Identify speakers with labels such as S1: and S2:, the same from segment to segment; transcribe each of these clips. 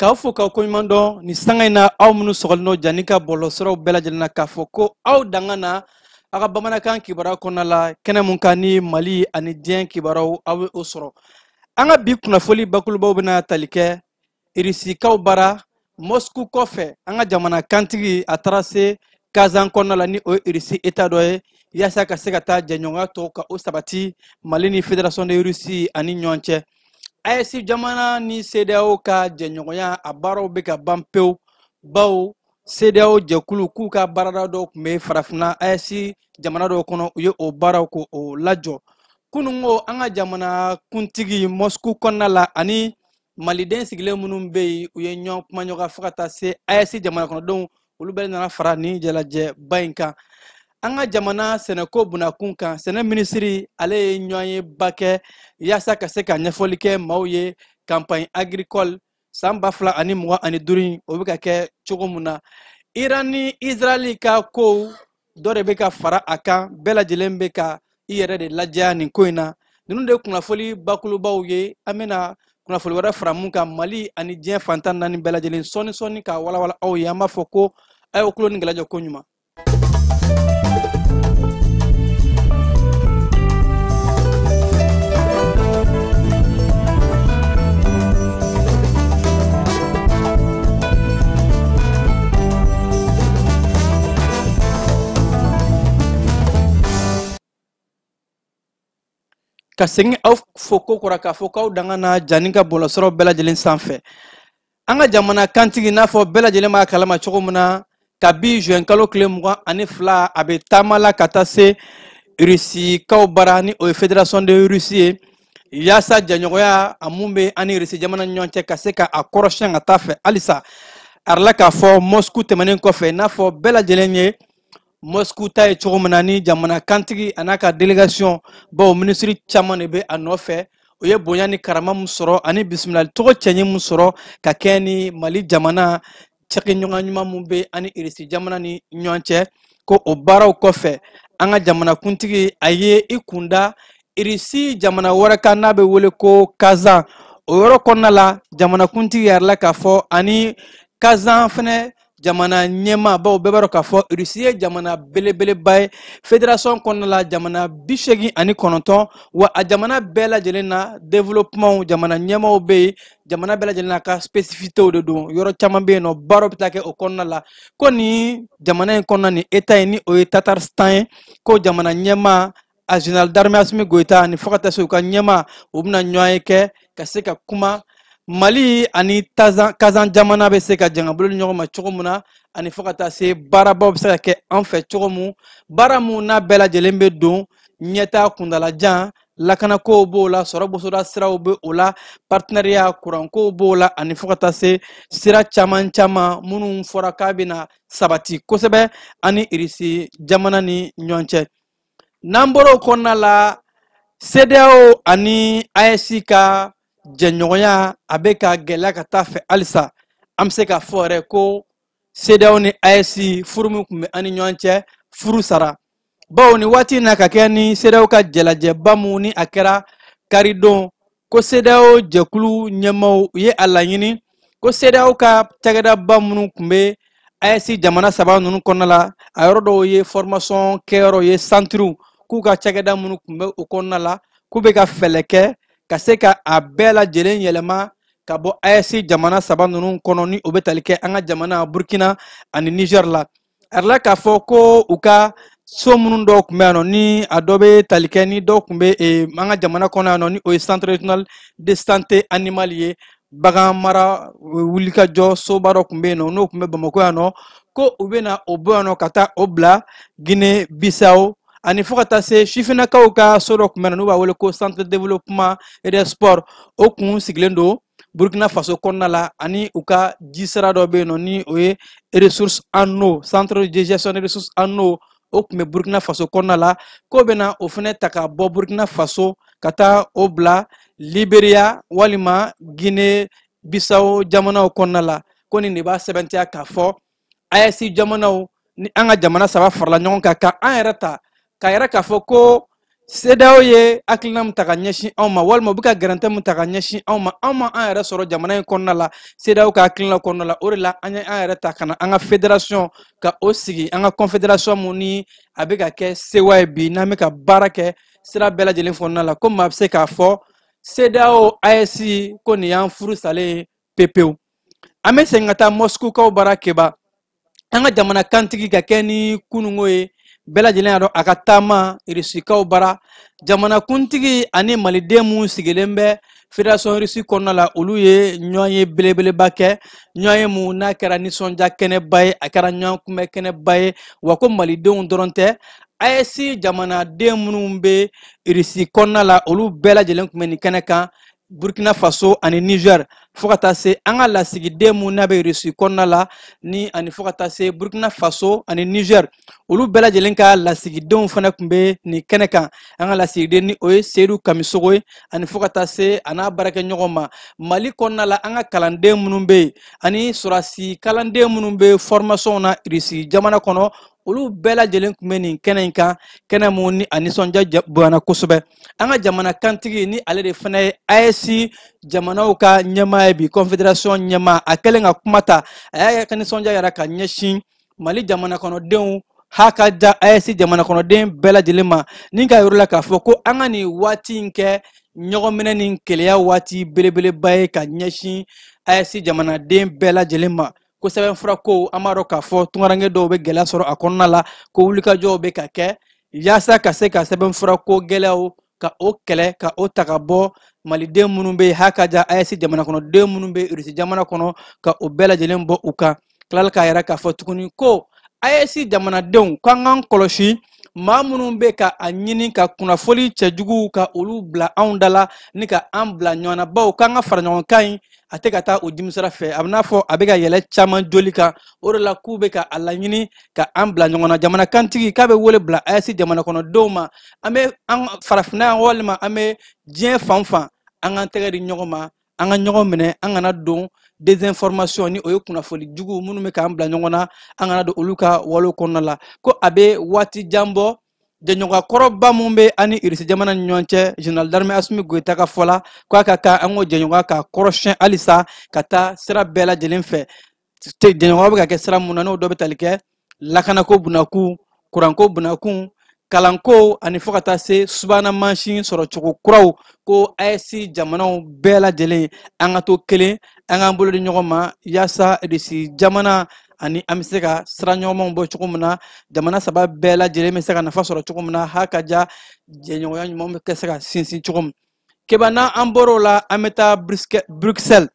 S1: K'a fɔ k'aw koɲuman dɔn ni sanga in na aw minnu sɔgɔlen don jani ka bɔlɔsiraw bɛɛ lajɛlen na k'a fɔ ko aw danga na a ka bamanankan kibaruya kɔnɔna la kɛnɛ mun kan ni Mali ani diɲɛ kibaruyaw aw bɛ o sɔrɔ. An ka bi kunnafoni bakulubaw bɛna tali kɛ Irisikaw bara Moscou kɔfɛ an ka jamana kantigi a taara se Kazan kɔnɔna la ni o ye Irisi État dɔ ye yaasa ka se ka taa jɛɲɔgɔnya tɔw ka o sabati Mali ni Fédération de Russie ani ɲɔgɔn cɛ. AES jamana ni CEDEAO ka jɛɲɔgɔnya a baaraw bɛ ka ban pewu bawo CEDEAO jɛkulu k'u ka baarada dɔw tun bɛ farafinna AES jamana dɔw kɔnɔ u ye o baaraw ko o lajɔ. Kunun ko an ka jamana kuntigi Moscou kɔnɔna la ani Maliden sigilen minnu bɛ yen u ye ɲɔgɔn kuma ɲɔgɔn fo ka taa se AES jamana kɔnɔdenw olu bɛɛ nana fara ni jalajɛ ba in kan. An ka jamana sɛnɛko bunakun kan sɛnɛ minisiri ale ye ɲɔgɔn ye ba kɛ yaasa ka se ka ɲɛfɔli kɛ maaw ye campagne agricole san 2025 o bɛ ka kɛ cogo min na. Iran ni Israel ka kow dɔ de bɛ ka fara a kan bɛɛ lajɛlen bɛ ka i yɛrɛ de lajɛ nin ko in na. Ninnu de ye kunnafoni bakulubaw ye an bɛna kunnafoni wɛrɛ fara mun kan Mali ani diɲɛ fantan naani bɛɛ lajɛlen sɔɔni ka walawala aw ye an b'a fɔ ko a y'o tulo ni gɛlɛjɔ ko ɲuman. Ka segin aw fɔ ko kɔrɔ k'a fɔ k'aw danga na jani ka bɔlɔsiraw bɛɛ lajɛlen sanfɛ. An ka jamana kantigi n'a fɔ bɛɛ lajɛlen b'a kalama cogo min na kabi juin kalo tile 22 a bɛ taama la ka taa se Irisikaw bara ni o ye Fédération de Russie ye yaasa jɛɲɔgɔnya a mun bɛ ani Irisi jamana ni ɲɔgɔn cɛ ka se ka a kɔrɔsiyɛn ka taa fɛ halisa arala k'a fɔ Moscou tɛmɛnen kɔfɛ n'a fɔ bɛɛ lajɛlen ye Moscou ta ye cogo min na ni jamana kantigi a n'a ka délégation bawo minisiri caman de bɛ a nɔfɛ o ye bonya ni karama mun sɔrɔ ani bisimilali tɔgɔ cɛɲi mun sɔrɔ ka kɛ ni Mali jamana cɛkɛɲɔgɔn ɲuman mun bɛ ani Irisi jamana ni ɲɔgɔn cɛ ko o baaraw kɔfɛ an ka jamana kuntigi a ye i kunda Irisi jamana wɛrɛ kan n'a bɛ wele ko Kazan o yɔrɔ kɔnɔna la jamana kuntigi yɛrɛ la k'a fɔ ani Kazan fɛnɛ jamana ɲɛma bawo bɛɛ b'a dɔn k'a fɔ Irisi ye jamana belebeleba ye fédération kɔnɔna la jamana 89 wa a jamana bɛɛ lajɛlen na développement jamana ɲɛmaw bɛ yen jamana bɛɛ lajɛlen na ka spécificitéw de don yɔrɔ caman bɛ yen nɔ baaraw bɛ taa kɛ o kɔnɔna la ko ni jamana in kɔnɔna ni état ye ni o ye Tatarstan ye ko jamana ɲɛma a général d'armée Assimi Goïta ni fo ka taa se u ka ɲɛma u bɛna ɲɔgɔn ye kɛ ka se ka kuma Mali ani Kazan jamana bɛ se ka janga bolo ni ɲɔgɔn ma cogo min na ani fo ka taa se baarabaw bɛ se ka kɛ an fɛ cogo min baara mun n'a bɛɛ lajɛlen bɛ don ɲɛtaa kuntalajan lakanakow b'o la sɔrɔ bosoda siraw bɛ o la partenariat kurankow b'o la ani fo ka taa se sira caman minnu fɔra k'a bɛna sabati kosɛbɛ ani Irisi jamana ni ɲɔgɔn cɛ. N'an bɔra o kɔnɔna la CEDEAO ani AES ka jɛɲɔgɔnya a bɛ ka gɛlɛya ka taa fɛ halisa an bɛ se k'a fɔ yɛrɛ ko CEDEAO ni AES furu min tun bɛ ani ɲɔgɔn cɛ furu sara bawo ni waati in na ka kɛ ni CEDEAO ka jalajɛba mun ni a kɛra karidon ko CEDEAO jɛkulu ɲɛmaaw u ye a laɲini ko CEDEAO ka cakɛdaba minnu tun bɛ AES jamana saba ninnu kɔnɔna la a yɔrɔ dɔw ye formation kɛyɔrɔ ye centre k'u ka cakɛda minnu tun bɛ o kɔnɔna la k'u bɛ ka fɛlɛ kɛ ka se ka a bɛɛ lajɛlen yɛlɛma ka bɔ AES jamana saba ninnu kɔnɔ ni o bɛ tali kɛ an ka jamana Burkina ani Niger la. Arala k'a fɔ ko u ka so minnu dɔw tun bɛ yan nɔ ni a dɔ bɛ tali kɛ ni dɔw tun bɛ an ka jamana kɔnɔ yan nɔ ni o ye centre régional de santé animale ye bagan mara wulikajɔ soba dɔ tun bɛ yen nɔ n'o tun bɛ Bamako yan nɔ ko u bɛ na o bɔ yan nɔ ka taa o bila Guinée Bissau ani fo ka taa se sifinnakaw ka so dɔ tun bɛ yen n'u b'a wele ko centre de développement et de sport o kun sigilen don Burkina Faso kɔnɔna la ani u ka jisira dɔ bɛ yen nɔ ni o ye ressources en eau centre de gestion des ressources en eau o tun bɛ Burkina Faso kɔnɔna la k'o bɛna o fana ta ka bɔ Burkina Faso ka taa o bila Libéria walima Guinée Bissau jamanaw kɔnɔna la ko nin de b'a sɛbɛntiya k'a fɔ AES jamanaw ni an ka jamana saba farala ɲɔgɔn kan ka an yɛrɛ ta k'a yɛrɛ k'a fɔ ko CEDEAO ye hakilina mun ta ka ɲɛsin anw ma walima u bɛ ka garantie mun ta ka ɲɛsin anw ma an yɛrɛ sɔrɔ jamana in kɔnɔna la CEDEAO ka hakilina kɔnɔna la o de la an ye an yɛrɛ ta ka na an ka fédération ka o sigi an ka confédération mun ni a bɛ ka kɛ sewa ye bi n'an bɛ ka baara kɛ sira bɛɛ lajɛlen kɔnɔna la komi a bɛ se k'a fɔ CEDEAO AES ko nin y'an furu salen ye pepewu an bɛ segin ka taa Moscou kaw bara keba an ka jamana kantigi ka kɛ ni kunungo ye bɛɛ lajɛlen y'a dɔn a ka taama Rusikaw bara jamana kuntigi ani maliden mun sigilen bɛ fédération Russie kɔnɔna la olu ye ɲɔgɔn ye belebeleba kɛ ɲɔgɔn ye mun n'a kɛra nisɔndiya kɛnɛba ye a kɛra ɲɔgɔn kunbɛ kɛnɛba ye wa ko malidenw dɔrɔn tɛ AES jamanaden minnu bɛ Russie kɔnɔna la olu bɛɛ lajɛlen tun bɛ nin kɛnɛ kan Burkina Faso ani Niger fo ka taa se an ka lasigiden mun n'a bɛ Russie kɔnɔna la ni ani fo ka taa se Burkina Faso ani Niger olu bɛɛ lajɛlen ka lasigidenw fana tun bɛ nin kɛnɛ kan an ka lasigiden ni o ye Seydou Kamisogo ye ani fo ka taa se a n'a baarakɛɲɔgɔn ma Mali kɔnɔna la an ka kalanden minnu bɛ yen ani sɔrɔdasi kalanden minnu bɛ formation na Russie jamana kɔnɔ olu bɛɛ lajɛlen tun bɛ nin kɛnɛ in kan kɛnɛ mun ni a nisɔndiya bonyana kosɛbɛ an ka jamana kantigi ni ale de fana ye AES jamanaw ka ɲɛmaa ye bi confédération ɲɛmaa a kɛlen ka kuma ta a y'a ka nisɔndiya yɛrɛ ka ɲɛsin Mali jamana kɔnɔdenw ha ka da AES jamana kɔnɔden bɛɛ lajɛlen ma ni ka yɔrɔ la k'a fɔ ko an ka nin waati in kɛ ɲɔgɔn minɛ ni keleya waati belebeleba ye ka ɲɛsin AES jamanaden bɛɛ lajɛlen ma ko sɛbɛnfura ko an b'a dɔn k'a fɔ tunkaranke dɔw bɛ gɛlɛya sɔrɔ a kɔnɔna la ko wulikajɔw bɛ ka kɛ yaasa ka se ka sɛbɛnfura ko gɛlɛyaw ka o kɛlɛ ka o ta ka bɔ maliden minnu bɛ ha ka da AES jamana kɔnɔden minnu bɛ Russie jamana kɔnɔ ka o bɛɛ lajɛlen bɔ u kan tilala k'a yɛrɛ k'a fɔ tuguni ko AES jamanadenw k'an k'an kɔlɔsi maa minnu bɛ ka a ɲini ka kunnafoni cɛjuguw ka olu bila anw da la ni ka an bila ɲɔgɔn na baw k'an ka fara ɲɔgɔn kan in a tɛ ka taa o dimisira fɛ a bɛ n'a fɔ a bɛ ka yɛlɛ caman joli kan o de la k'u bɛ ka a laɲini ka an bila ɲɔgɔn na jamana kantigi k'a bɛ wele bila AES jamana kɔnɔdenw ma an bɛ an farafinna yan walima an bɛ diɲɛ fan fan an k'an tɛgɛ di ɲɔgɔn ma an ka ɲɔgɔn minɛ an kana don désinformation ni o ye kunnafoni jugu minnu bɛ k'an bila ɲɔgɔn na an kana don olu ka walew kɔnɔna la ko a bɛ waati jan bɔ jɛɲɔgɔn kɔrɔba mun bɛ ani Russie jamana ni ɲɔgɔn cɛ général d'armée Assimi Goïta ka fɔ la k'a ka kan an k'o jɛɲɔgɔn ka kɔrɔsiyɛn halisa ka taa sira bɛɛ lajɛlen fɛ jɛɲɔgɔn bɛ ka kɛ sira mun na n'o dɔ bɛ tali kɛ lakanako bunakun kuranko bunakun kalanko ani fo ka taa se subahana mansin sɔrɔ cogo kuraw ko AES jamanaw bɛɛ lajɛlen an ka to kelen an k'an bolo di ɲɔgɔn ma yaasa Russie jamana ani an bɛ se ka sira ɲɔgɔnmanw bɔ cogo min na jamana saba bɛɛ lajɛlen bɛ se ka nafa sɔrɔ cogo min na ha ka ja jɛɲɔgɔnya ɲumanw bɛ se ka sinsin cogo min keba n'an bɔr'o la an bɛ taa Bruxelles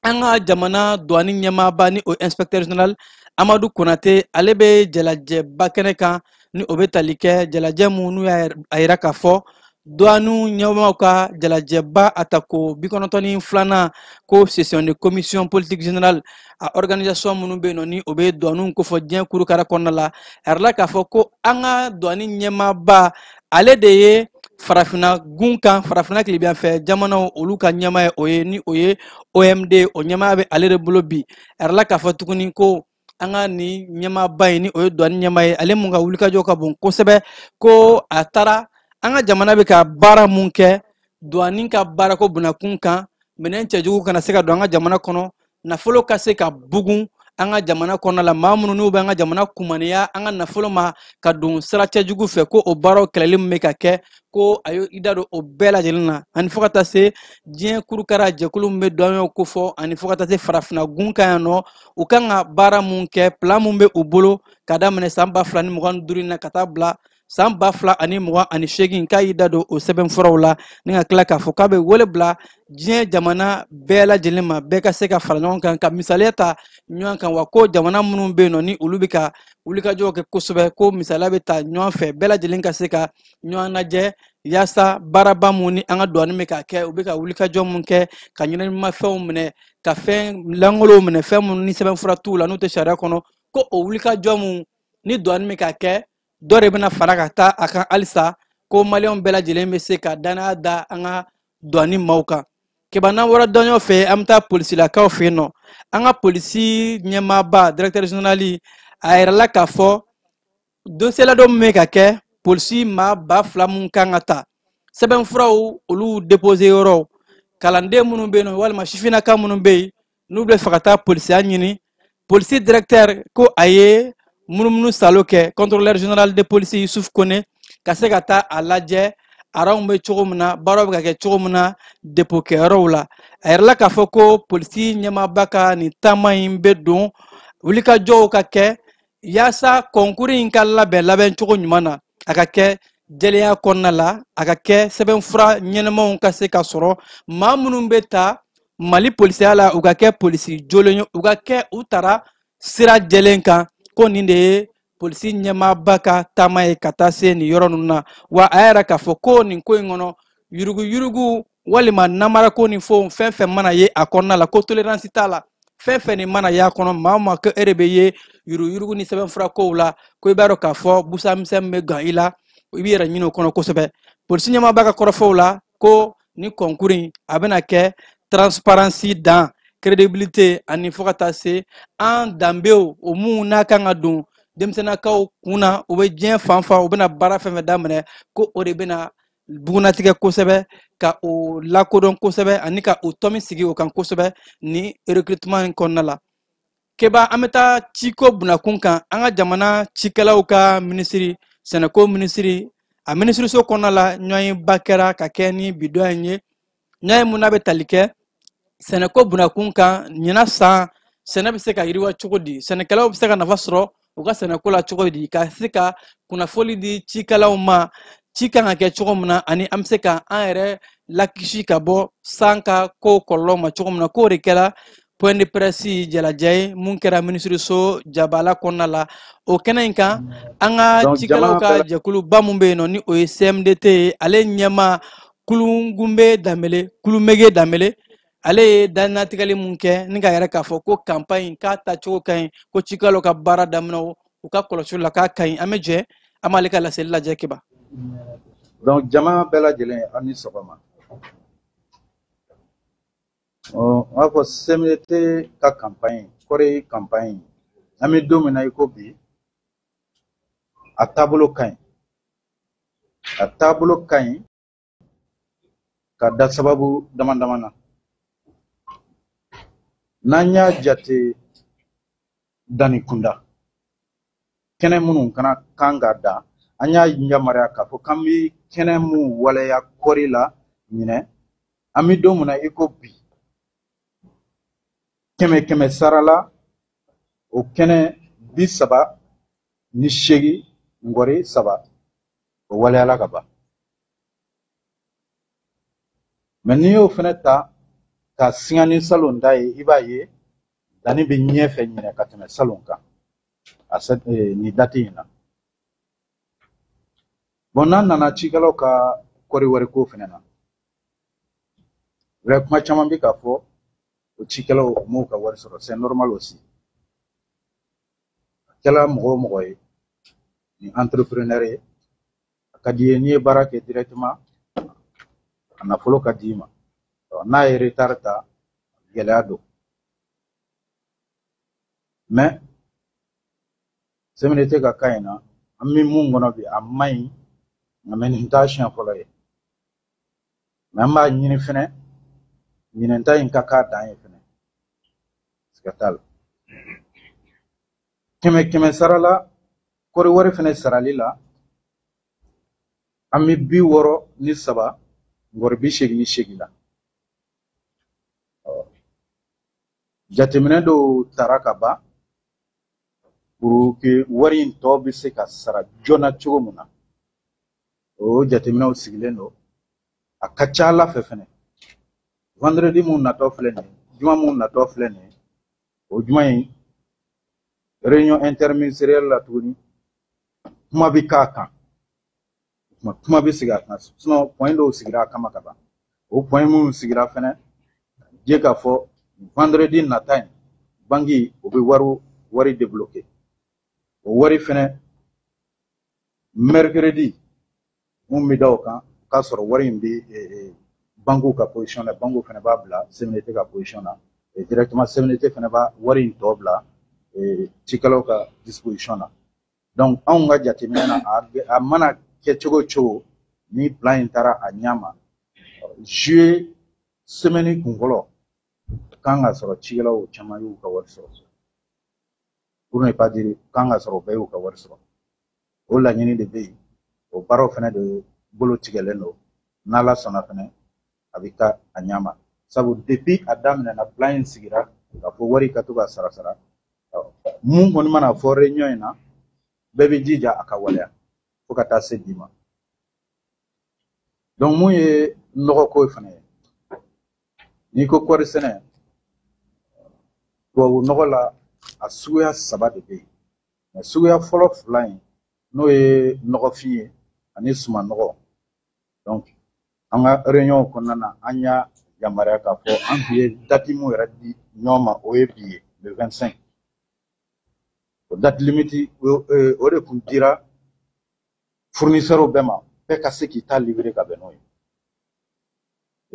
S1: an ka jamana douane ɲɛmaaba ni o inspecteur général Amadou Konate ale bɛ jalajɛba kɛnɛ kan ni o bɛ tali kɛ jalajɛ mun n'u y'a yira k'a fɔ douane ɲɛmaw ka jalajɛba atako 92nan ko session de commission politique générale a organisation minnu bɛ yen nɔ ni o bɛ douanew kofɔ diɲɛ kurukara kɔnɔna la a yirala k'a fɔ ko an ka douane ɲɛmaaba ale de ye farafinna gun kan farafinna kilebiyanfɛ jamanaw olu ka ɲɛmaa ye o ye ni o ye OMD o ɲɛmaa bɛ ale de bolo bi a yirala k'a fɔ tuguni ko an ka nin ɲɛmaaba in ni o ye douane ɲɛmaa ye ale mun ka wulikajɔ ka bon kosɛbɛ ko a taara an ka jamana bɛ ka baara mun kɛ douane ka baarako bunakun kan minɛn cɛjugu kana se ka don an ka jamana kɔnɔ nafolo ka se ka bugun an ka jamana kɔnɔna la maa minnu n'u bɛ an ka jamana kumaniya an ka nafolo ma ka don sira cɛjugu fɛ ko o baaraw kɛlɛli min bɛ ka kɛ ko a y'o i da don o bɛɛ lajɛlen na ani fo ka taa se diɲɛ kurukara jɛkulu min bɛ douanew ko fɔ ani fo ka taa se farafinna gun kan yan nɔ u kan ka baara mun kɛ plan mun bɛ u bolo ka daminɛ san 2025 na ka taa bila san 2028 k'a y'i da don o sɛbɛnfuraw la ni ka tila k'a fɔ k'a bɛ wele bila diɲɛ jamana bɛɛ lajɛlen ma bɛɛ ka se ka fara ɲɔgɔn kan ka misaliya ta ɲɔgɔn kan wa ko jamana minnu bɛ yen nɔ ni olu bɛ ka wulikajɔw kɛ kosɛbɛ ko misaliya bɛ ta ɲɔgɔn fɛ bɛɛ lajɛlen ka se ka ɲɔgɔn lajɛ yaasa baaraba mun ni an ka douane bɛ ka kɛ u bɛ ka wulikajɔ mun kɛ ka ɲɛnɛmafɛnw minɛ ka fɛn langolow minɛ fɛn minnu ni sɛbɛnfura t'u la n'u tɛ sariya kɔnɔ ko o wulikajɔ mun ni douane bɛ ka kɛ dɔ de bɛna fara ka taa a kan halisa ko maliyɛnw bɛɛ lajɛlen bɛ se ka danaya da an ka douane maaw kan keba n'an bɔra dɔnɲɔ fɛ an bɛ taa polisilakaw fɛ yen nɔ an ka polisi ɲɛmaaba directeur général a yirala k'a fɔ dossier ladon min bɛ ka kɛ polisi ma ba fila mun kan ka ta sɛbɛn furaw olu déposé yɔrɔ kalanden minnu bɛ yen nɔ walima sifinnaka minnu bɛ yen n'u bɛ fɛ ka taa polisiya ɲini polisi directeur ko a ye munumunu salo kɛ contrôleur général de police Yusuf Kone ka se ka taa a lajɛ aranw bɛ cogo min na baaraw bɛ ka kɛ cogo min na dépôt kɛyɔrɔw la a yɛrɛla k'a fɔ ko polisi ɲɛmaaba ka nin taama in bɛ don wulikajɔw ka kɛ yaasa kɔnkuru in ka labɛn cogo ɲuman na a ka kɛ jɛlenya kɔnɔna la a ka kɛ sɛbɛnfura ɲɛnamaw ka se ka sɔrɔ maa minnu bɛ ta Mali polisiya la u ka kɛ polisi jolen ye u ka kɛ u tara sira jɛlen kan ko nin de ye polisi ɲɛmaaba ka taama ye ka taa se nin yɔrɔ ninnu na wa a yɛrɛ k'a fɔ ko nin ko in kɔnɔ yuruguyurugu walima namarako ni fɛn fɛn mana ye a kɔnɔna la ko tolérance t'a la fɛn fɛn nin mana ye a kɔnɔ maa o maa ko e de bɛ ye yuruguyurugu ni sɛbɛnfura kow la ko i b'a dɔn k'a fɔ busamisɛn bɛ gan i la i b'i yɛrɛ ɲini o kɔnɔ kosɛbɛ polisi ɲɛmaaba ka kɔrɔfɔw la ko ni kɔnkuru in a bɛna kɛ transparency dan crédibilité ani fo ka taa se an danbew o mun n'a kan ka don denmisɛnnakaw kunna u bɛ diɲɛ fan fan u bɛna baara fɛn fɛn daminɛ ko o de bɛna bugunatigɛ kosɛbɛ ka o lakodɔn kosɛbɛ ani ka o tɔmi sigi o kan kosɛbɛ ni recrutement in kɔnɔna la keba an bɛ taa ciko bunakun kan an ka jamana cikɛlaw ka minisiri sɛnɛko minisiri a minisiriso kɔnɔna la ɲɔgɔnba kɛra ka kɛ ni bidɔn ye ɲɔgɔn mun n'a bɛ tali kɛ sɛnɛko bunakun kan ɲina san sɛnɛ bɛ se ka yiriwa cogo di sɛnɛkɛlaw bɛ se ka nafa sɔrɔ u ka sɛnɛko la cogo di ka se ka kunnafoni di cikɛlaw ma ci kan ka kɛ cogo min na ani an bɛ se ka an yɛrɛ lakisi ka bɔ san ka ko kɔlɔlɔ ma cogo min na k'o de kɛra point de presse jalajɛ ye mun kɛra minisiriso jabala kɔnɔna la o kɛnɛ in kan an ka cikɛlaw ka jɛkuluba mun bɛ yen nɔ ni o ye CMDT ye ale ɲɛma Kulungunbe Danbele Kulumege Danbele ale ye dannatigɛli mun kɛ ni ka yɛrɛ k'a fɔ ko campagne k'a tacogo ka ɲi ko cikɛlaw ka baara daminɛ u ka kɔlɔsili la k'a ka ɲi an bɛ jɛ an b'ale ka laseli lajɛ Keba.
S2: Donc jama bɛɛ lajɛlen aw ni sɔgɔma. On b'a fɔ CMDT ka campagne kɔri campagne an bɛ don min na i ko bi a taabolo ka ɲi ka da sababu dama dama na n'an y'a jate danni kunda kɛnɛ minnu kan ka da an y'a yamaruya k'a fɔ k'an bɛ kɛnɛ mun waleya kɔri la ɲinɛ an bɛ don min na i ko bi kɛmɛ sara la o kɛnɛ 38 ngɔri 3 o waleyala ka ban mais n'i y'o fɛnɛ ta ka singa ni salon da ye i b'a ye danni bɛ ɲɛfɛ ɲinɛ ka tɛmɛ salon kan ni date in na bon n'an nana cikɛlaw ka kɔri wari ko fɛnɛ na wɛrɛ kuma caman bɛ k'a fɔ o cikɛlaw m'u ka wari sɔrɔ c'est normal aussi a kɛla mɔgɔ o mɔgɔ ye ni entrepreneur ye a ka di ye n'i ye baara kɛ directement a nafolo ka di i ma n'a ye retard ta gɛlɛya don mais CMDT ka cas in na an bɛ mun kɔnɔ bi a man ɲi nka mais nin t'a siɲɛ fɔlɔ ye mais an b'a ɲini fɛnɛ ɲinɛn ta in ka k'a dan ye fɛnɛ siga t'a la kɛmɛ sara la kɔri wari fɛnɛ sarali la an bɛ 63 ngɔri 88 la jateminɛ dɔw tara ka ban pour que wari in tɔ bɛ se ka sara joona cogo min na o jateminɛw sigilen don a ka ca Ala fɛ fɛnɛ vendredi mun natɔ filɛ nin ye juma mun natɔ filɛ nin ye o juma in réunion interministérielle la tuguni kuma bɛ k'a kan kuma bɛ sigi a kan sinon point dɔw sigira a kama ka ban o point minnu sigira fɛnɛ je k'a fɔ vendredi nata in banki o bɛ wari débloquer o wari fɛnɛ mercredi mun bɛ da o kan k'a sɔrɔ wari in bɛ bankiw ka position na bankiw fɛnɛ b'a bila CMDT ka position na et directement CMDT fɛnɛ b'a wari in tɔ bila cikɛlaw ka disposition na donc anw ka jateminɛ na a mana kɛcogo cogo ni plan in taara a ɲa ma juillet semaine kun fɔlɔ kan ka sɔrɔ cikɛlaw caman y'u ka wari sɔrɔ pour ne pas dire kan ka sɔrɔ bɛɛ y'u ka wari sɔrɔ o laɲini de bɛ yen o baaraw fana de bolo tigɛlen don n'ala sɔnna fana a bɛ taa a ɲa ma sabu depuis a daminɛna plan in sigira k'a fɔ wari ka to ka sara sara mun kɔni mana fɔ réunion in na bɛɛ bɛ jija a ka waleya fo ka taa se bi ma donc mun ye nɔgɔko fana ye n'i ko kɔɔri sɛnɛ tubabu nɔgɔ la a suguya 3 de bɛ yen mais suguya fɔlɔ 2 in n'o ye nɔgɔfin ye ani suman nɔgɔ donc an ka réunion kɔnɔna na an y'a yamaruya k'a fɔ an tun ye date mun yɛrɛ di ɲɔgɔn ma o ye bi ye le 25 o date limite o de tun dira fournisseurs bɛɛ ma bɛɛ ka se k'i ta livrer ka bɛn n'o ye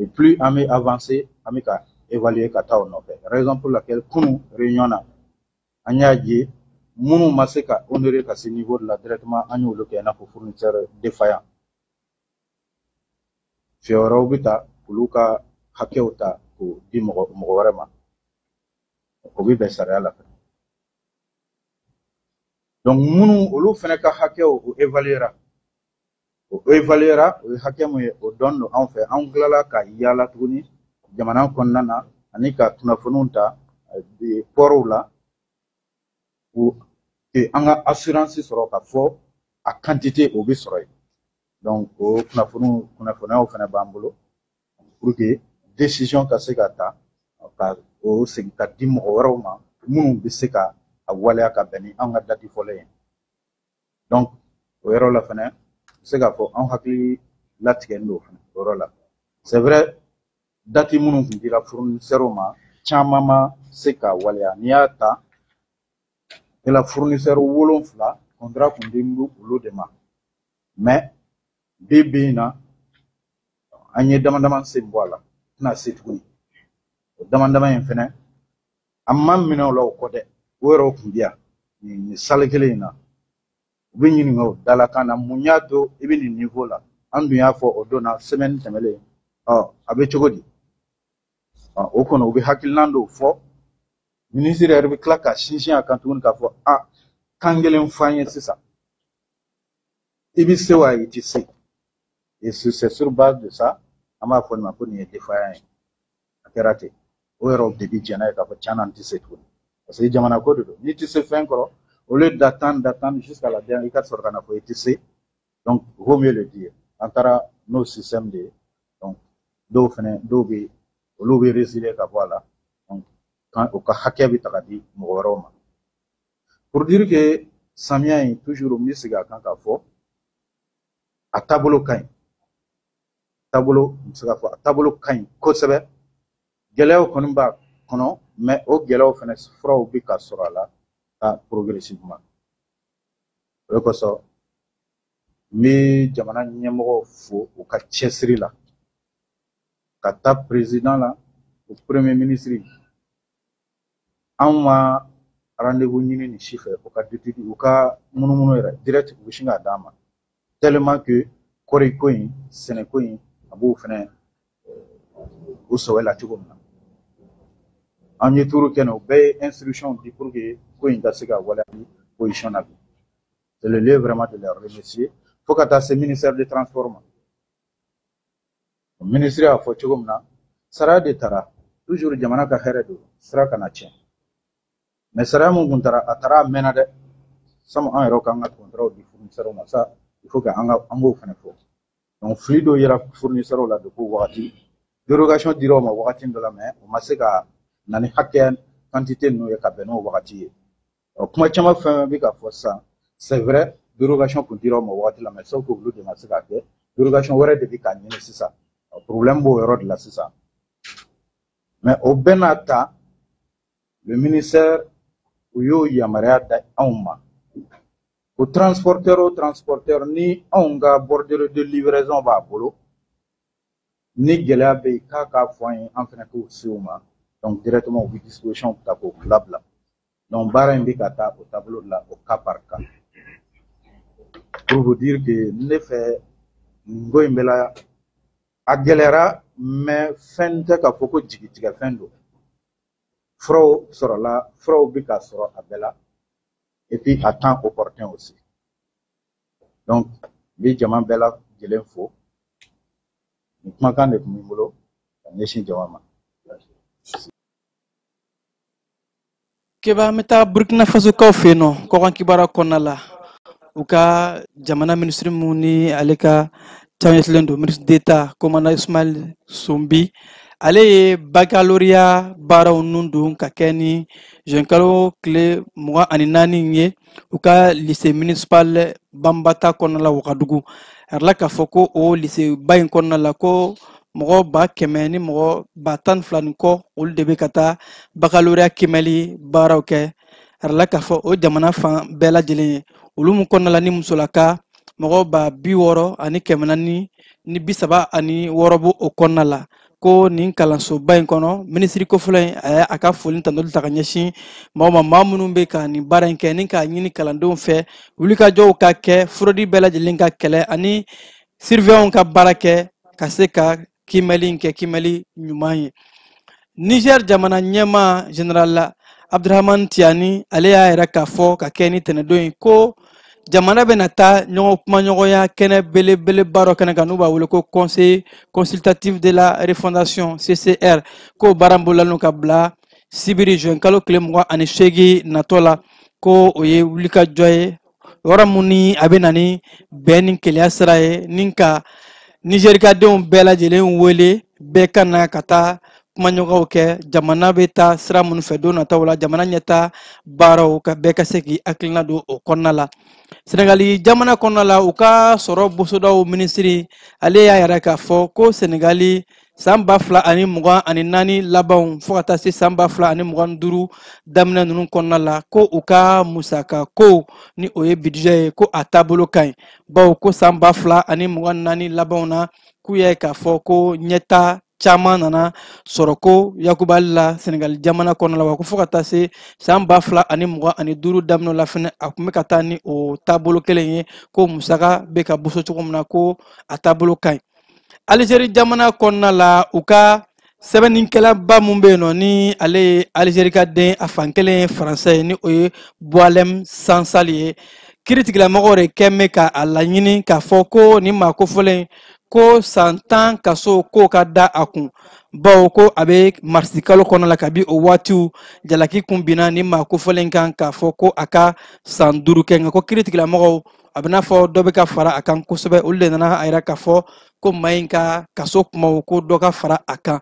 S2: et plus an bɛ avancer an bɛ ka évaluer ka taa o nɔfɛ raison pour laquelle kunu réunion na an y'a ye minnu ma se ka honorer ka se niveau de la directement an y'olu kɛ i n'a fɔ fournisseur défaillant fiyɛ wɛrɛw bɛ ta olu ka hakɛw ta k'o di mɔgɔ wɛrɛ ma o bɛ bɛn sariya la donc minnu olu fana ka hakɛw o évaluera o évaluera o ye hakɛ mun ye o dɔn don anw fɛ anw tilala ka yaala tuguni jamana kɔnɔna na ani ka kunnafoniw ta pɔrɔw la pour que an ka assurance sɔrɔ ka fɔ a quantité o bɛ sɔrɔ yen donc o kunnafoniyaw fana b'an bolo pour que décision ka se ka ta ka o segin ka di mɔgɔ wɛrɛw ma minnu bɛ se ka a waleya ka bɛn ni an ka date fɔlɔ ye donc o yɔrɔ la fana se k'a fɔ an hakili latigɛlen don fana o yɔrɔ la c'est vrai date minnu tun dira fournisseurs ma caman ma se ka waleya n'i y'a ta la fournisseur 7 contrat kun di olu de ma mais bi in na an ye dama dama sen bɔ a la tɛna se tuguni o dama dama in fana an ma minɛ o la o kɔ dɛ o yɛrɛw kun di yan nin salle kelen in na u bɛ ɲininka o dalakan na mun y'a to i bɛ nin niveau la an dun y'a fɔ o don na semaine tɛmɛlen a bɛ cogo di o kɔnɔ u bɛ hakilina dɔw fɔ ministre yɛrɛ bɛ tila ka sinsin a kan tuguni k'a fɔ kan kelen f'an ye sisan i bɛ se wa i tɛ se et c'est sur base de ça an b'a fɔ nin ma ko nin ye défaillant ye a kɛra ten o yɛrɛw de bɛ jɛn n'a ye k'a fɔ tiɲɛ na n tɛ se tuguni parce que jamana ko de don n'i tɛ se fɛn kɔrɔ au lieu d'attendre jusqu'à la dernière i ka sɔrɔ ka na fɔ i tɛ se donc vaut mieux le dire an taara n'o système de ye donc dɔw bɛ olu bɛ résilier ka bɔ a la donc o ka hakɛ bɛ ta ka di mɔgɔ wɛrɛw ma pour dire que samiya in toujours n bɛ segin a kan k'a fɔ a taabolo ka ɲi n bɛ se k'a fɔ a taabolo ka ɲi kosɛbɛ gɛlɛyaw kɔni b'a kɔnɔ mais o gɛlɛyaw fana furaw bɛ ka sɔrɔ a la progressivement o de kosɔn n bɛ jamana ɲɛmɔgɔw fo u ka cɛsiri la ka taa président la o premier ministre anw ma rendez-vous ɲini nin si fɛ u ka munumunu yɛrɛ direct u bɛ sin k'a d'an ma tellement que kɔɔriko in sɛnɛko in a b'o fana o sɛbɛ la cogo min na an ye tuuru kɛ u bɛɛ ye instruction di pour que ko in ka se ka waleya ni position na bi c'est le lieu vraiment de les remercier fo ka taa se ministère des transports ma ministre y'a fɔ cogo min na sara de taara toujours jamana ka hɛrɛ don sira kana tiɲɛ mais sara mun kun taara a taara a mɛnna dɛ sabu an yɛrɛ k'an ka contrat di fournisseurs ma ça il faut que an b'o fana fɔ donc fili dɔ yera fournisseurs la depuis wagati dérogation dira o ma wagati dɔ la mais o ma se ka na ni hakɛ quantité ninnu ye ka bɛn n'o wagati ye kuma caman fɛn bɛ ka fɔ sisan c'est vrai dérogation kun dira o ma wagati la mais sauf que olu de ma se ka kɛ dérogation wɛrɛ de bɛ ka ɲini sisan problème b'o yɔrɔ de la sisan mais o bɛɛ n'a ta le ministère u y'o yamaruya da anw ma o transporteur ni anw ka bordure de livraison b'a bolo ni gɛlɛya bɛ yen k'a fɔ an ye an fana k'o se u ma donc directement u bɛ disposition ta k'o labila donc baara in bɛ ka taa o taabolo de la o cas par cas pour vous dire que ne fait ngoimbela agelera mais fente ka foko jigitiga fendo fro sorola fro bika soro abela et puis à temps opportun aussi. Donc bi jama bela jelen fo makan de kumibolo nation jama
S1: keba meta Burkina Faso kaw feno ko kan kibara konala uka jamana ministre muni aleka Lendo, ministre d'État, commandant Ismail Sombi, ale baccalauréat baraw nundu ka keni jenkalo kle muga ani nani nye uka lycée municipal Bambata konala wakadugu arla ka foko o lycée bayin konala ko mogo ba kemeni mogo ba tan flani ko ul debe kata baccalauréat kemeli baraw ke arla ka fo o jamana fan bela jele ulumu konala ni musolaka mogo ba bi woro ani kemenani ni bisaba ani worobu o konnala ko nin kalanso bayin kono ministri ko fulen aka folin tanol ta kanyeshi mama mamunu be ka ni baran ke nin ka nyini kalandon fe wuli ka jow ka ke frodi bela jelen ka kele ani surveillant ka barake ka se ka kimeli ke kimeli nyumaye Niger jamana nyema general Abdurrahman Tiani ale ya era ka fo ka keni tenedoin ko jamana benata ñoŋo kuma ñoŋoya kene bele baro kene kan nuba wele ko conseil consultatif de la refondation CCR ko barambolanu ka bila sibiri juin kalo kile mugan ani segi natola ko o ye wulika joye yɔrɔ mun ni a bɛ na ni bɛn ni keleya sira ye ni ka nizerikadenw bɛɛ lajɛlen wele bɛɛ ka na ka taa kumaɲɔgɔnw kɛ jamana bɛ taa sira minnu fɛ don nataw la jamana ɲɛta baaraw ka bɛɛ ka se k'i hakilina don o kɔnɔna la Senegali jamana kɔnɔna la u ka sɔrɔ bosodaw minisiri ale y'a yɛrɛ k'a fɔ ko Senegali san 2024 labanw fo ka taa se san 2025 daminɛ ninnu kɔnɔna la ko u ka musaka ko ni o ye budget ye ko a taabolo ka ɲi bawo ko san 2024 labanw na k'u ye k'a fɔ ko ɲɛta caman nana sɔrɔ ko yakubali la Senegal jamana kɔnɔna la wa ko fo ka taa se san 2025 daminɛ la fɛnɛ a kun bɛ ka taa ni o taabolo kelen ye ko musaka bɛ ka boso cogo min na ko a taabolo ka ɲi Algérie jamana kɔnɔna la u ka sɛbɛnnikɛlaba mun bɛ yen nɔ ni ale ye Algérie ka den a fan kelen ye faransɛ ye ni o ye Boualem Sansal ye kiiritigɛlamɔgɔw de kɛn bɛ ka a laɲini k'a fɔ ko nin maa kofɔlen ko san 10 kaso ko ka da a kun bawo ko a bɛ marisi kalo kɔnɔ la kabi o waatiw jalaki kun binna ni maa kofɔlen kan k'a fɔ ko a ka san 5 kɛ nka ko kiiritigɛlamɔgɔw a bɛ n'a fɔ dɔ bɛ ka fara a kan kosɛbɛ olu de nana a yira k'a fɔ ko maa in ka kaso kumaw ko dɔ ka fara a kan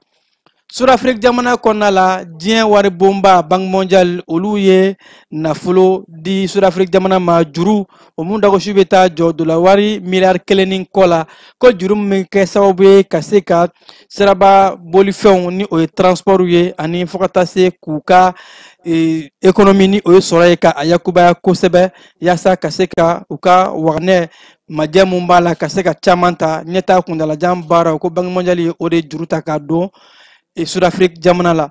S1: Sud-Afrique jamana kɔnɔna la diɲɛ wari bonba Banque mondiale olu ye nafolo di Sud-Afrique jamana ma juru o mun dagosi bɛ taa jɔ $1 miliyari 1 ni kɔ la ko juru min bɛ kɛ sababu ye ka se ka siraba bolifɛnw ni o ye transport ye ani fo ka taa se k'u ka économie ni o ye sɔrɔ ye ka a yakubaya kosɛbɛ yaasa ka se ka u ka waganɛ majɛ mun b'a la ka se ka caman ta ɲɛta kuntalajan baaraw ko Banque mondiale ye o de juru ta k'a don Sud-Afrique jamana la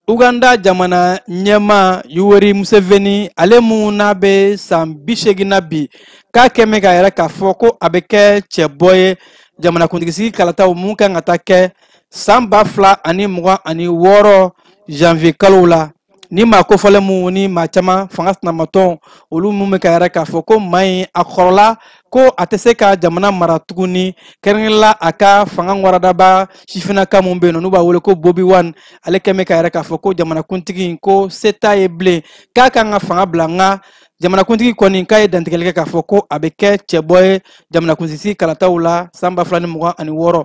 S1: Uganda jamana ɲɛma Yoweri Museveni ale mun n'a bɛ san 80 na bi k'a kɛn bɛ ka yɛrɛ k'a fɔ ko a bɛ kɛ cɛbɔ ye jamanakuntigisigi kalataw mun kan ka taa kɛ san 2026 janvier kalo la ni maa kofɔlen mun ni maa caman fanga sinamatɔn olu mun bɛ ka yɛrɛ k'a fɔ ko maa in a kɔrɔla ko a tɛ se ka jamana mara tuguni kɛrɛnkɛrɛnla a ka fanga waradaba sifinnaka mun bɛ yen n'u b'a wele ko Bobi Wine ale kɛn bɛ ka yɛrɛ k'a fɔ ko jamanakuntigi in ko se t'a ye bilen k'a kan ka fanga bila nka jamanakuntigi kɔni k'a ye dantigɛli kɛ k'a fɔ ko a bɛ kɛ cɛbɔ ye jamanakuntigi kalataw la san 2026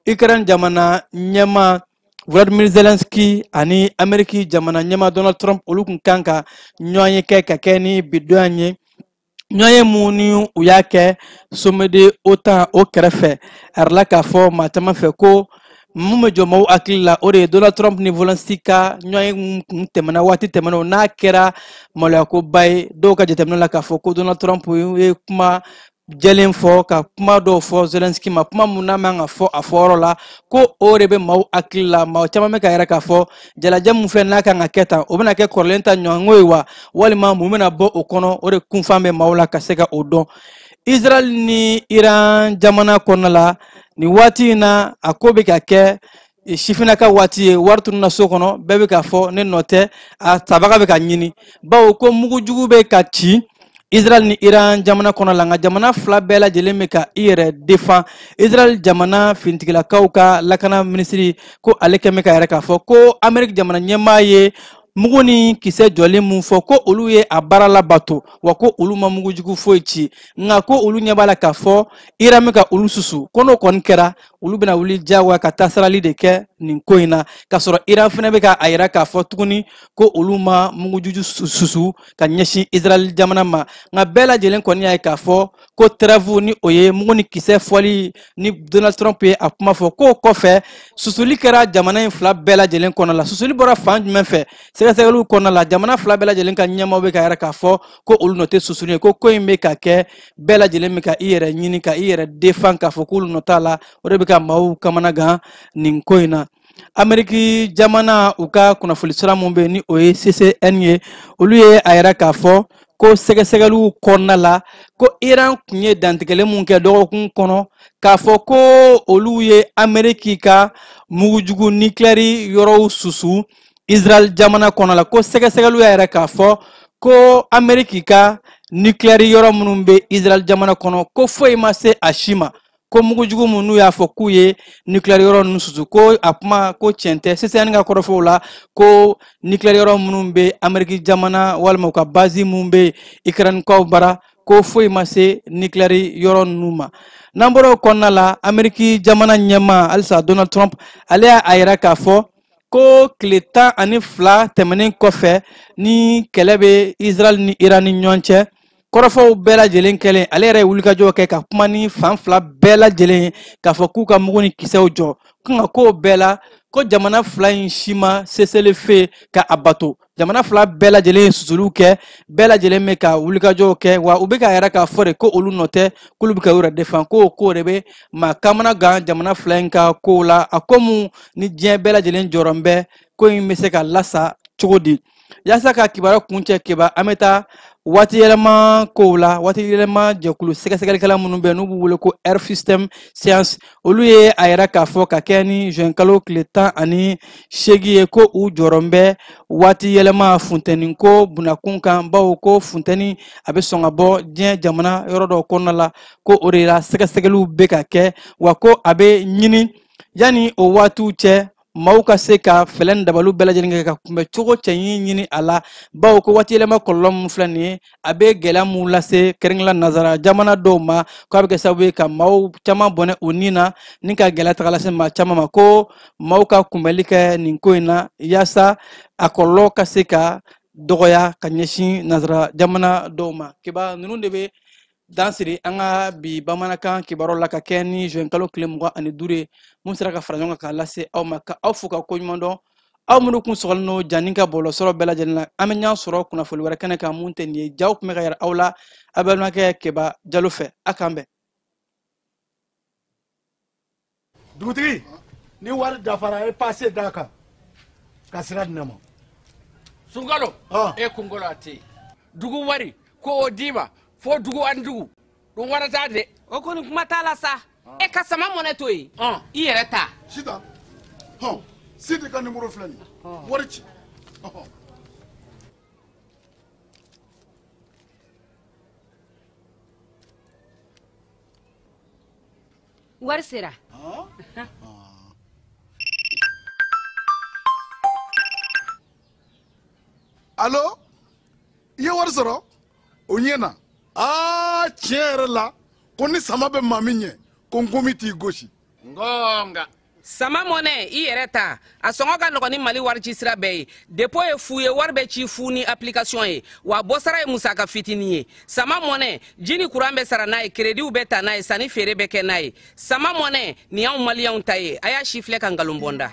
S1: Ukraine jamana ɲɛma Vladimir Zelensky ani Ameriki jamana ɲɛma Donald Trump olu kun kan ka ɲɔgɔn kɛ ka kɛ ni bidon ye ɲɔgɔn mun ni u y'a kɛ sommet de OTAN o kɛrɛfɛ arila k'a fɔ maa caman fɛ ko mun bɛ jɔ maaw hakili la o de ye Donald Trump ni Zelensky ka ɲɔgɔn kun tɛmɛna waati tɛmɛnɛw n'a kɛra maloyakoba ye dɔw ka jateminɛ la k'a fɔ ko Donald Trump ye kuma jɛlen fɔ ka kuma dɔw fɔ Zelensky ma kuma mun n'a man ka fɔ a fɔyɔrɔ la ko o de bɛ maaw hakili la maa caman bɛ ka yɛrɛ k'a fɔ jalajɛ mun fɛ n'a kan ka kɛ tan o bɛna kɛ kɔrɔlen ta ɲɔgɔnko ye wa walima mun bɛna bɔ o kɔnɔ o de kunfan bɛ maaw la ka se ka o dɔn Israel ni Iran jamana kɔnɔla ni waati na a ko bɛ ka kɛ sifina ka waati ye wari tununa so kɔnɔ bɛɛ bɛ ka fɔ ne nɔ tɛ a tabaga bɛ ka ɲini bawo ko mugujugu bɛ ka ci Israel ni Iran jamana kɔnɔla nka jamana fila bɛɛ lajɛlen bɛ ka I yɛrɛ défend Israel jamana fintigilakaw ka lakana minisiri ko ale kɛmɛ ka yɛrɛ k'a fɔ ko Amérique jamana ɲɛmaa ye mugu ni kisɛ jɔlen mun fɔ ko olu ye a baara labato wa ko olu ma mugujugu foyi ci nka ko olu ɲɛ b'a la k'a fɔ Iran bɛ ka olu susu ko n'o kɔni kɛra olu bɛna wuli jagoya ka taa sarali de kɛ nin ko in na k'a sɔrɔ Iran fana bɛ ka a yira k'a fɔ tuguni ko olu ma mugujugu susu ka ɲɛsin Israel jamana ma nka bɛɛ lajɛlen kɔni y'a ye k'a fɔ ko trêve ni o ye mugu ni kisɛ fɔli ni Donald Trump ye a kuma fɔ k'o kɔfɛ susuli kɛra jamana in fila bɛɛ lajɛlen kɔnɔ la susuli bɔra fan jumɛn fɛ sɛgɛsɛgɛliw kɔnɔna la jamana fila bɛɛ lajɛlen ka ɲɛmaaw bɛ ka yɛrɛ k'a fɔ ko olu nɔ tɛ susuli ye ko in bɛ ka kɛ bɛɛ lajɛlen bɛ ka I yɛrɛ ɲini ka I yɛrɛ défend k'a fɔ k'olu nɔ t'a la o de bɛ ka maaw kamana gan nin ko in na Amérique jamana u ka kunnafoni sira mun bɛ ni o ye CCN ye olu ye a yɛrɛ k'a fɔ ko sɛgɛsɛgɛliw kɔnɔna la ko Iran kun ye dantigɛlen mun kɛ dɔgɔkun kɔnɔ k'a fɔ ko olu ye Amérique ka mugujugu nucléaire yɔrɔw susu Israel jamana kɔnɔ la ko sɛgɛsɛgɛliw y'a yɛrɛ k'a fɔ ko Amérique ka nucléaire yɔrɔ minnu bɛ Israel jamana kɔnɔ ko foyi ma se a si ma ko mugujugu minnu y'a fɔ k'u ye nucléaire yɔrɔ ninnu susu ko a kuma ko tiɲɛ tɛ CCN ka kɔrɔfɔw la ko nucléaire yɔrɔ minnu bɛ Amérique jamana walima u ka base minnu bɛ Ukraine kaw bara ko foyi ma se nucléaire yɔrɔ ninnu ma n'an bɔra o kɔnɔna la Amérique jamana ɲɛmaa halisa Donald Trump ale y'a yira k'a fɔ ko tile 12 tɛmɛnen kɔfɛ ni kɛlɛ bɛ Israel ni Iran ni ɲɔgɔn cɛ kɔrɔfɔw bɛɛ lajɛlen kɛlen ale yɛrɛ ye wulikajɔ kɛ ka kuma ni fan fila bɛɛ lajɛlen k'a fɔ k'u ka mugu ni kisɛw jɔ nka k'o bɛɛ la ko jamana fila in si ma cessez-le-feu ka a bato jamana fila bɛɛ lajɛlen ye susuliw kɛ bɛɛ lajɛlen bɛ ka wulikajɔw kɛ wa u bɛ ka yɛrɛ k'a fɔ de ko olu nɔ tɛ k'olu bɛ ka u yɛrɛ défend k'o ko de bɛ maa kamana gan jamana fila in ka kow la a ko mun ni diɲɛ bɛɛ lajɛlen jɔrɔ bɛ ko in bɛ se ka lasa cogo di yaasa ka kibaruya kuncɛ keba an bɛ taa waati yɛlɛma kow la waati yɛlɛma jɛkulu sɛgɛsɛgɛlikɛla minnu bɛ n'u b'u wele ko Air System Science olu ye a yɛrɛ k'a fɔ ka kɛ ni juin kalo tile 18 ye ko u jɔrɔ bɛ waati yɛlɛma funtɛni ko bunakun kan bawo ko funtɛni a bɛ sɔn ka bɔ diɲɛ jamana yɔrɔ dɔw kɔnɔna la ko o de la sɛgɛsɛgɛliw bɛ ka kɛ wa ko a bɛ ɲini yanni o waatiw cɛ maaw ka se ka fɛlɛn dabaliw bɛɛ lajɛlen kɛ ka kunbɛ cogo cɛɲi ɲini a la bawo ko waati yɛlɛma kɔlɔlɔ min filɛ nin ye a bɛ gɛlɛya mun lase kɛrɛnkɛrɛnnenya nanzara jamana dɔw ma ko a bɛ kɛ sababu ye ka maaw caman bɔnɛ o nin na ni ka gɛlɛya taga lase maa caman ma ko maaw ka kunbɛli kɛ nin ko in na yaasa a kɔlɔlɔ ka se ka dɔgɔya ka ɲɛsin nanzara jamana dɔw ma kiba ninnu de bɛ dan siri an ka bi bamanankan kibaruw la ka kɛ ni juin kalo tile 25 ye mun sera ka fara ɲɔgɔn kan k'a lase aw ma ka aw fo ka ko ɲuman dɔn aw minnu kun sɔgɔlen don janni ka bɔlɔsɔrɔ bɛɛ lajɛlen na an bɛ ɲɔgɔn sɔrɔ kunnafoni wɛrɛ kɛnɛ kan mun tɛ nin ye jaw tun bɛ ka yɛrɛ aw la a balimakɛ Keba Jalo fɛ a k'an bɛn.
S3: Dugutigi ni wari dafara e passe d'a kan ka sira di ne ma.
S4: Sunkalo e kunkolo a tɛ yen dugu wari ko o d'i ma fo dugu ani dugu dun wara t'a de.
S5: O kɔni kuma t'a la sa e ka sama mɔnɛ to yen i yɛrɛ ta.
S3: Sita Sidi ka numéro filɛ nin ye wari ci.
S5: Wari sera.
S3: Allo i ye wari sɔrɔ o ɲɛna tiɲɛ yɛrɛ la ko ni sama bɛ maa min ɲɛ ko n komi t'i gosi.
S4: Ngonga.
S5: Sama mɔnɛ i yɛrɛ ta a sɔngɔ ka nɔgɔn ni Mali wari ci sira bɛɛ ye dépôt ye fu ye wari bɛ ci fu ni application ye wa bɔsara ye musaka fitinin ye sama mɔnɛ ji ni courant bɛ sara n'a ye créditw bɛ ta n'a ye sanni feere bɛ kɛ n'a ye sama mɔnɛ nin y'anw maliyɛnw ta ye a y'a si filɛ ka nkalon bɔ n da.